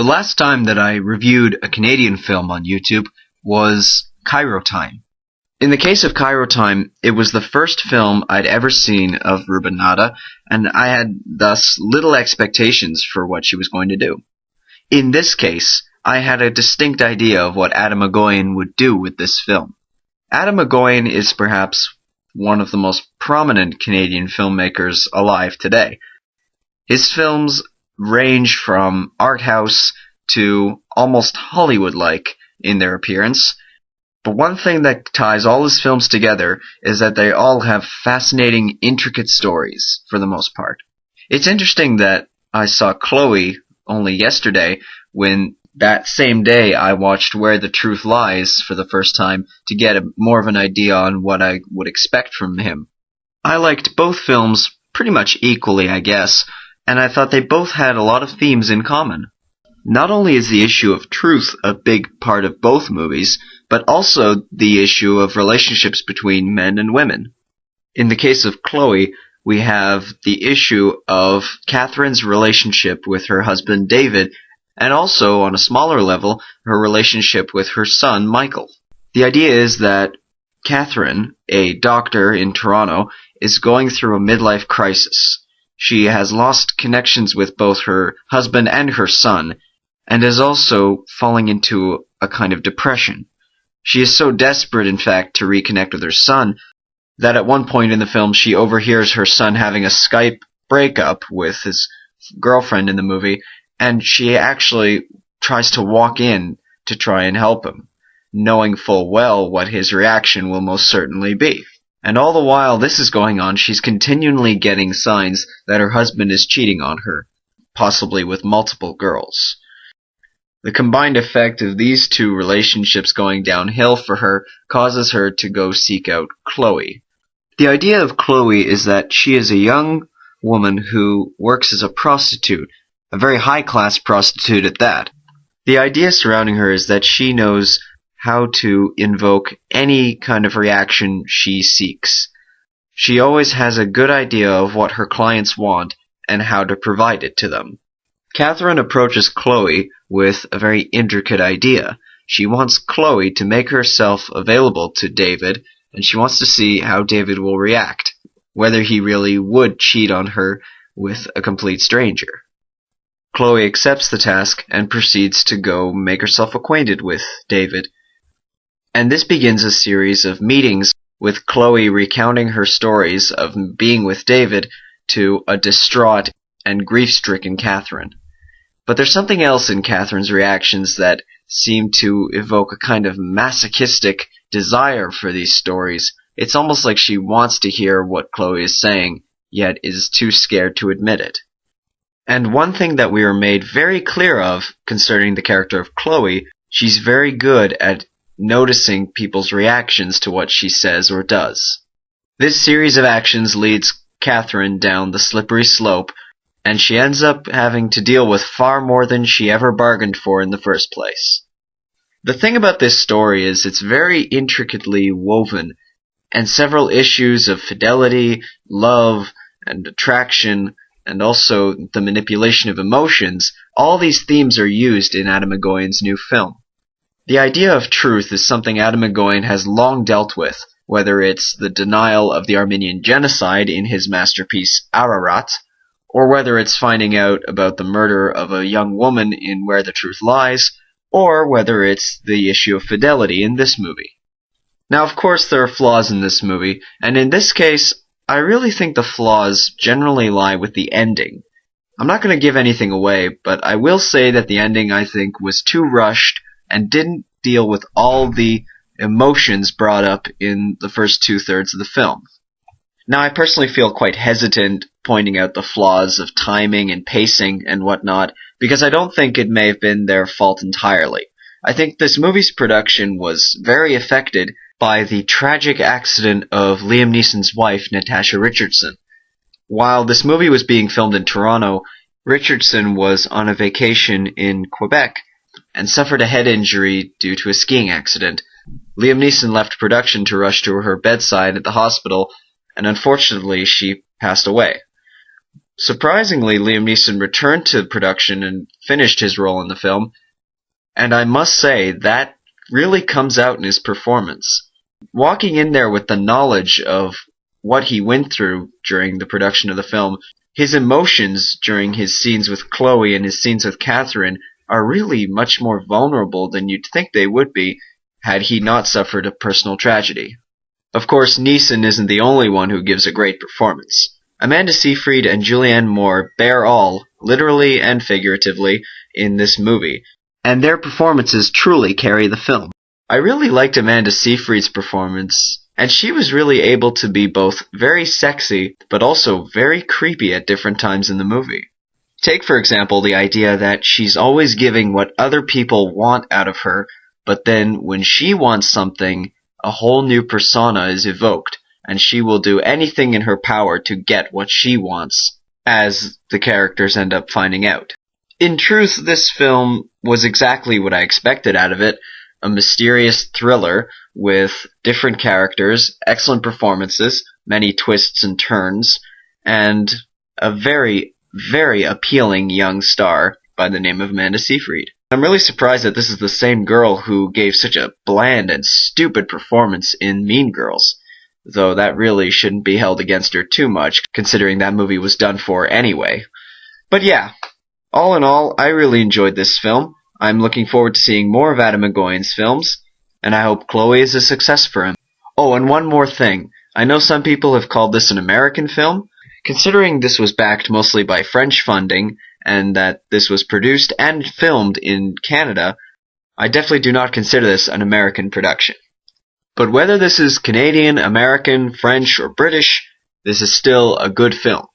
The last time that I reviewed a Canadian film on YouTube was Cairo Time. In the case of Cairo Time, it was the first film I'd ever seen of Ruben Nada, and I had thus little expectations for what she was going to do. In this case, I had a distinct idea of what Adam Egoyan would do with this film. Adam Egoyan is perhaps one of the most prominent Canadian filmmakers alive today. His films range from art house to almost Hollywood-like in their appearance, but one thing that ties all his films together is that they all have fascinating, intricate stories, for the most part. It's interesting that I saw Chloe only yesterday, when that same day I watched Where the Truth Lies for the first time to get more of an idea on what I would expect from him. I liked both films pretty much equally, I guess, and I thought they both had a lot of themes in common. Not only is the issue of truth a big part of both movies, but also the issue of relationships between men and women. In the case of Chloe, we have the issue of Catherine's relationship with her husband David, and also, on a smaller level, her relationship with her son Michael. The idea is that Catherine, a doctor in Toronto, is going through a midlife crisis. She has lost connections with both her husband and her son, and is also falling into a kind of depression. She is so desperate, in fact, to reconnect with her son, that at one point in the film she overhears her son having a Skype breakup with his girlfriend in the movie, and she actually tries to walk in to try and help him, knowing full well what his reaction will most certainly be. And all the while this is going on, she's continually getting signs that her husband is cheating on her, possibly with multiple girls. The combined effect of these two relationships going downhill for her causes her to go seek out Chloe. The idea of Chloe is that she is a young woman who works as a prostitute, a very high-class prostitute at that. The idea surrounding her is that she knows how to invoke any kind of reaction she seeks. She always has a good idea of what her clients want and how to provide it to them. Catherine approaches Chloe with a very intricate idea. She wants Chloe to make herself available to David, and she wants to see how David will react, whether he really would cheat on her with a complete stranger. Chloe accepts the task and proceeds to go make herself acquainted with David. And this begins a series of meetings with Chloe recounting her stories of being with David to a distraught and grief-stricken Catherine. But there's something else in Catherine's reactions that seem to evoke a kind of masochistic desire for these stories. It's almost like she wants to hear what Chloe is saying, yet is too scared to admit it. And one thing that we are made very clear of concerning the character of Chloe, she's very good at noticing people's reactions to what she says or does. This series of actions leads Catherine down the slippery slope, and she ends up having to deal with far more than she ever bargained for in the first place. The thing about this story is it's very intricately woven, and several issues of fidelity, love, and attraction, and also the manipulation of emotions, all these themes are used in Adam Egoyan's new film. The idea of truth is something Adam Egoyan has long dealt with, whether it's the denial of the Armenian genocide in his masterpiece Ararat, or whether it's finding out about the murder of a young woman in Where the Truth Lies, or whether it's the issue of fidelity in this movie. Now, of course, there are flaws in this movie, and in this case, I really think the flaws generally lie with the ending. I'm not going to give anything away, but I will say that the ending, I think, was too rushed and didn't deal with all the emotions brought up in the first two-thirds of the film. Now, I personally feel quite hesitant pointing out the flaws of timing and pacing and whatnot, because I don't think it may have been their fault entirely. I think this movie's production was very affected by the tragic accident of Liam Neeson's wife, Natasha Richardson. While this movie was being filmed in Toronto, Richardson was on a vacation in Quebec and suffered a head injury due to a skiing accident. Liam Neeson left production to rush to her bedside at the hospital, and unfortunately she passed away. Surprisingly, Liam Neeson returned to production and finished his role in the film, and I must say that really comes out in his performance. Walking in there with the knowledge of what he went through during the production of the film, his emotions during his scenes with Chloe and his scenes with Catherine are really much more vulnerable than you'd think they would be had he not suffered a personal tragedy. Of course, Neeson isn't the only one who gives a great performance. Amanda Seyfried and Julianne Moore bear all, literally and figuratively, in this movie, and their performances truly carry the film. I really liked Amanda Seyfried's performance, and she was really able to be both very sexy, but also very creepy at different times in the movie. Take, for example, the idea that she's always giving what other people want out of her, but then when she wants something, a whole new persona is evoked, and she will do anything in her power to get what she wants, as the characters end up finding out. In truth, this film was exactly what I expected out of it, a mysterious thriller with different characters, excellent performances, many twists and turns, and a very, very appealing young star by the name of Amanda Seyfried. I'm really surprised that this is the same girl who gave such a bland and stupid performance in Mean Girls, though that really shouldn't be held against her too much, considering that movie was done for anyway. But yeah, all in all, I really enjoyed this film. I'm looking forward to seeing more of Adam Egoyan's films, and I hope Chloe is a success for him. Oh, and one more thing. I know some people have called this an American film. Considering this was backed mostly by French funding, and that this was produced and filmed in Canada, I definitely do not consider this an American production. But whether this is Canadian, American, French, or British, this is still a good film.